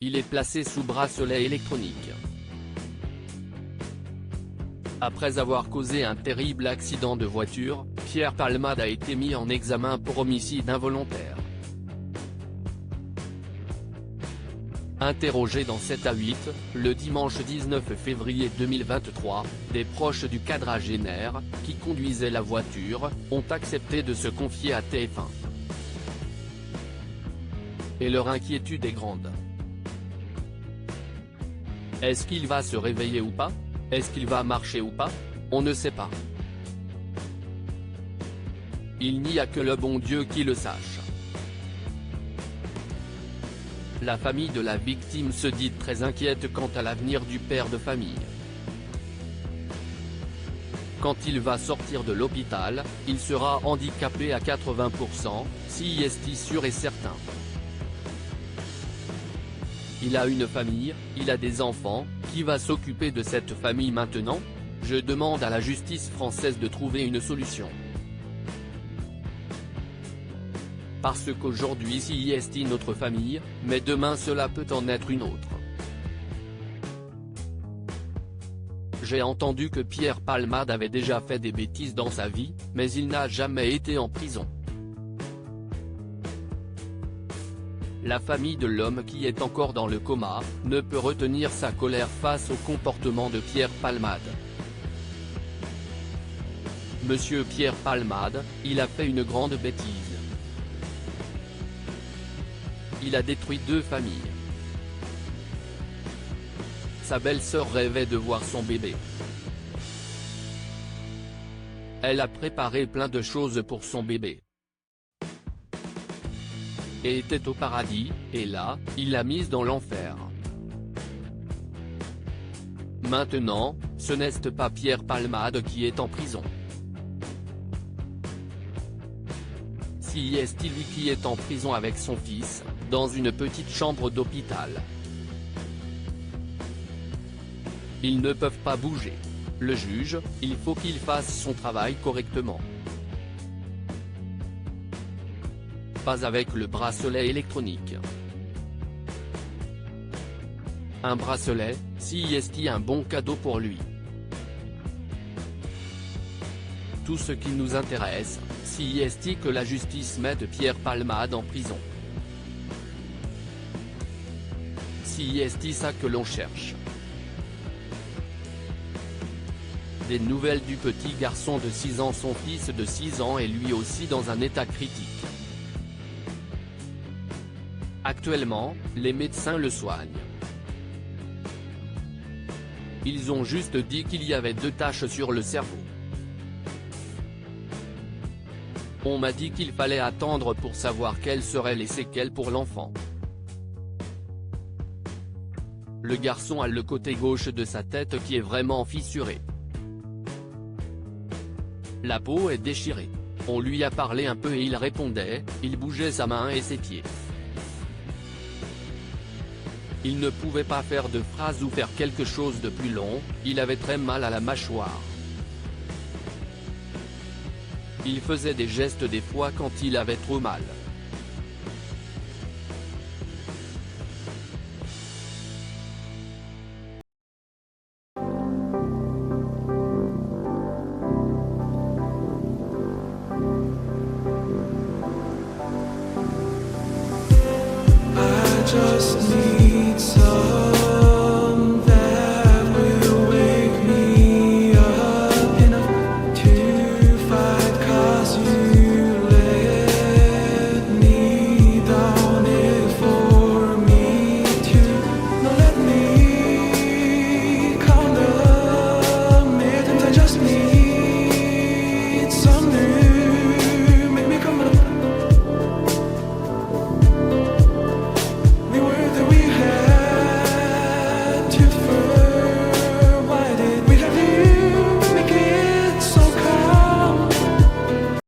Il est placé sous bracelet électronique. Après avoir causé un terrible accident de voiture, Pierre Palmade a été mis en examen pour homicide involontaire. Interrogé dans 7 à 8, le dimanche 19 février 2023, des proches du quadragénaire, qui conduisait la voiture, ont accepté de se confier à TF1. Et leur inquiétude est grande. Est-ce qu'il va se réveiller ou pas? Est-ce qu'il va marcher ou pas? On ne sait pas. Il n'y a que le bon Dieu qui le sache. La famille de la victime se dit très inquiète quant à l'avenir du père de famille. Quand il va sortir de l'hôpital, il sera handicapé à 80%, c'est sûr et certain. Il a une famille, il a des enfants, qui va s'occuper de cette famille maintenant? Je demande à la justice française de trouver une solution. Parce qu'aujourd'hui c'est notre famille, mais demain cela peut en être une autre. J'ai entendu que Pierre Palmade avait déjà fait des bêtises dans sa vie, mais il n'a jamais été en prison. La famille de l'homme qui est encore dans le coma, ne peut retenir sa colère face au comportement de Pierre Palmade. Monsieur Pierre Palmade, il a fait une grande bêtise. Il a détruit 2 familles. Sa belle-sœur rêvait de voir son bébé. Elle a préparé plein de choses pour son bébé. Et était au paradis, et là, il l'a mise dans l'enfer. Maintenant, ce n'est pas Pierre Palmade qui est en prison. C'est lui qui est en prison avec son fils, dans une petite chambre d'hôpital. Ils ne peuvent pas bouger. Le juge, il faut qu'il fasse son travail correctement. Pas avec le bracelet électronique. Un bracelet, c'est un bon cadeau pour lui. Tout ce qui nous intéresse, c'est que la justice mette Pierre Palmade en prison. C'est ça que l'on cherche. Des nouvelles du petit garçon de 6 ans. Son fils de 6 ans est lui aussi dans un état critique. Actuellement, les médecins le soignent. Ils ont juste dit qu'il y avait 2 taches sur le cerveau. On m'a dit qu'il fallait attendre pour savoir quelles seraient les séquelles pour l'enfant. Le garçon a le côté gauche de sa tête qui est vraiment fissuré. La peau est déchirée. On lui a parlé un peu et il répondait, il bougeait sa main et ses pieds. Il ne pouvait pas faire de phrases ou faire quelque chose de plus long, il avait très mal à la mâchoire. Il faisait des gestes des fois quand il avait trop mal.